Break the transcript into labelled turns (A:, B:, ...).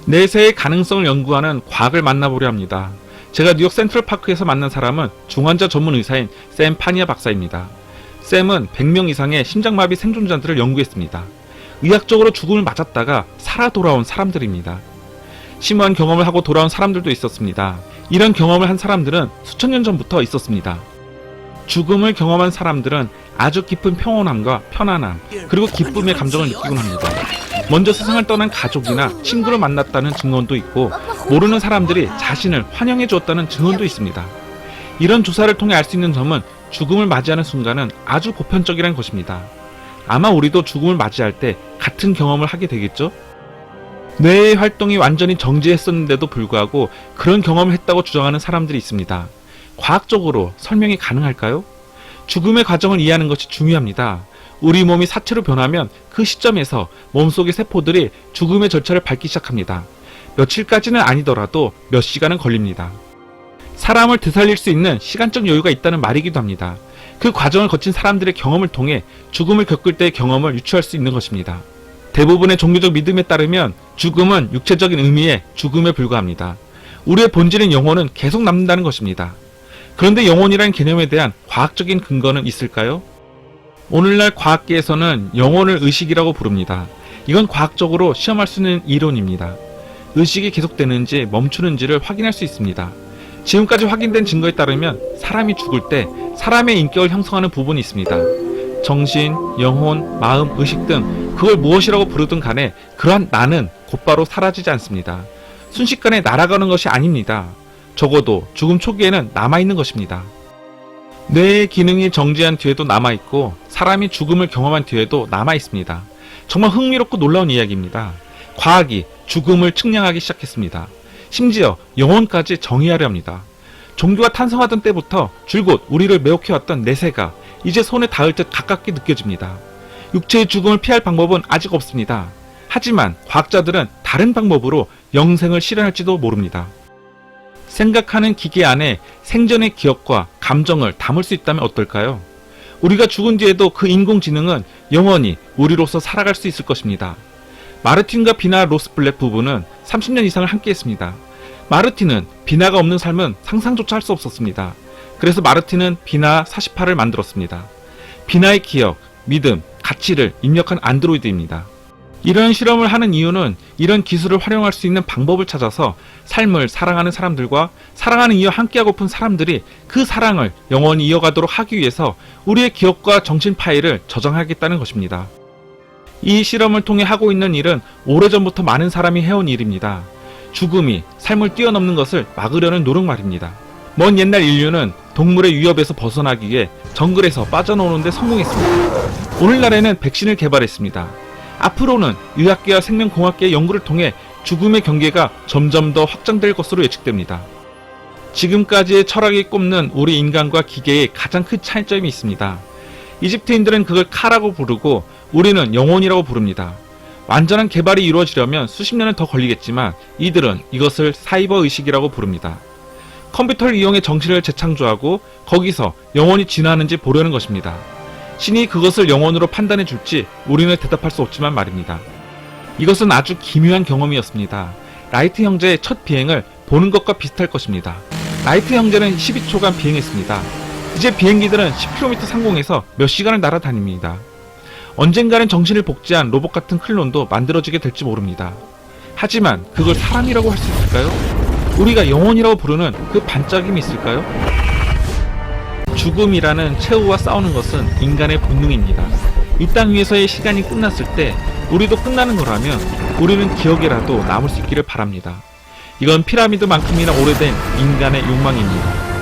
A: 내세의 가능성을 연구하는 과학을 만나보려 합니다. 제가 뉴욕 센트럴파크에서 만난 사람은 중환자 전문 의사인 샘 파니아 박사입니다. 샘은 100명 이상의 심장마비 생존자들을 연구했습니다. 의학적으로 죽음을 맞았다가 살아 돌아온 사람들입니다. 심오한 경험을 하고 돌아온 사람들도 있었습니다. 이런 경험을 한 사람들은 수천 년 전부터 있었습니다. 죽음을 경험한 사람들은 아주 깊은 평온함과 편안함, 그리고 기쁨의 감정을 느끼곤 합니다. 먼저 세상을 떠난 가족이나 친구를 만났다는 증언도 있고, 모르는 사람들이 자신을 환영해 주었다는 증언도 있습니다. 이런 조사를 통해 알 수 있는 점은 죽음을 맞이하는 순간은 아주 보편적이라는 것입니다. 아마 우리도 죽음을 맞이할 때 같은 경험을 하게 되겠죠? 뇌의 활동이 완전히 정지했었는데도 불구하고 그런 경험을 했다고 주장하는 사람들이 있습니다. 과학적으로 설명이 가능할까요? 죽음의 과정을 이해하는 것이 중요합니다. 우리 몸이 사체로 변하면 그 시점에서 몸속의 세포들이 죽음의 절차를 밟기 시작합니다. 며칠까지는 아니더라도 몇 시간은 걸립니다. 사람을 되살릴 수 있는 시간적 여유가 있다는 말이기도 합니다. 그 과정을 거친 사람들의 경험을 통해 죽음을 겪을 때의 경험을 유추할 수 있는 것입니다. 대부분의 종교적 믿음에 따르면 죽음은 육체적인 의미의 죽음에 불과합니다. 우리의 본질인 영혼은 계속 남는다는 것입니다. 그런데 영혼이라는 개념에 대한 과학적인 근거는 있을까요? 오늘날 과학계에서는 영혼을 의식이라고 부릅니다. 이건 과학적으로 시험할 수 있는 이론입니다. 의식이 계속되는지 멈추는지를 확인할 수 있습니다. 지금까지 확인된 증거에 따르면 사람이 죽을 때 사람의 인격을 형성하는 부분이 있습니다. 정신, 영혼, 마음, 의식 등 그걸 무엇이라고 부르든 간에 그러한 나는 곧바로 사라지지 않습니다. 순식간에 날아가는 것이 아닙니다. 적어도 죽음 초기에는 남아있는 것입니다. 뇌의 기능이 정지한 뒤에도 남아있고 사람이 죽음을 경험한 뒤에도 남아있습니다. 정말 흥미롭고 놀라운 이야기입니다. 과학이 죽음을 측량하기 시작했습니다. 심지어 영혼까지 정의하려 합니다. 종교가 탄생하던 때부터 줄곧 우리를 매혹해왔던 내세가 이제 손에 닿을 듯 가깝게 느껴집니다. 육체의 죽음을 피할 방법은 아직 없습니다. 하지만 과학자들은 다른 방법으로 영생을 실현할지도 모릅니다. 생각하는 기계 안에 생전의 기억과 감정을 담을 수 있다면 어떨까요? 우리가 죽은 뒤에도 그 인공지능은 영원히 우리로서 살아갈 수 있을 것입니다. 마르틴과 비나 로스블렛 부부는 30년 이상을 함께했습니다. 마르틴은 비나가 없는 삶은 상상조차 할 수 없었습니다. 그래서 마르틴은 비나 48을 만들었습니다. 비나의 기억, 믿음, 가치를 입력한 안드로이드입니다. 이런 실험을 하는 이유는 이런 기술을 활용할 수 있는 방법을 찾아서 삶을 사랑하는 사람들과 사랑하는 이와 함께하고픈 사람들이 그 사랑을 영원히 이어가도록 하기 위해서 우리의 기억과 정신 파일을 저장하겠다는 것입니다. 이 실험을 통해 하고 있는 일은 오래전부터 많은 사람이 해온 일입니다. 죽음이 삶을 뛰어넘는 것을 막으려는 노력 말입니다. 먼 옛날 인류는 동물의 위협에서 벗어나기 위해 정글에서 빠져나오는 데 성공했습니다. 오늘날에는 백신을 개발했습니다. 앞으로는 의학계와 생명공학계의 연구를 통해 죽음의 경계가 점점 더 확장될 것으로 예측됩니다. 지금까지의 철학이 꼽는 우리 인간과 기계의 가장 큰 차이점이 있습니다. 이집트인들은 그걸 카라고 부르고 우리는 영혼이라고 부릅니다. 완전한 개발이 이루어지려면 수십 년은 더 걸리겠지만 이들은 이것을 사이버 의식이라고 부릅니다. 컴퓨터를 이용해 정신을 재창조하고 거기서 영혼이 진화하는지 보려는 것입니다. 신이 그것을 영혼으로 판단해 줄지 우리는 대답할 수 없지만 말입니다. 이것은 아주 기묘한 경험이었습니다. 라이트 형제의 첫 비행을 보는 것과 비슷할 것입니다. 라이트 형제는 12초간 비행했습니다. 이제 비행기들은 10km 상공에서 몇 시간을 날아다닙니다. 언젠가는 정신을 복제한 로봇 같은 클론도 만들어지게 될지 모릅니다. 하지만 그걸 사람이라고 할 수 있을까요? 우리가 영혼이라고 부르는 그 반짝임이 있을까요? 죽음이라는 최후와 싸우는 것은 인간의 본능입니다. 이 땅 위에서의 시간이 끝났을 때 우리도 끝나는 거라면 우리는 기억이라도 남을 수 있기를 바랍니다. 이건 피라미드만큼이나 오래된 인간의 욕망입니다.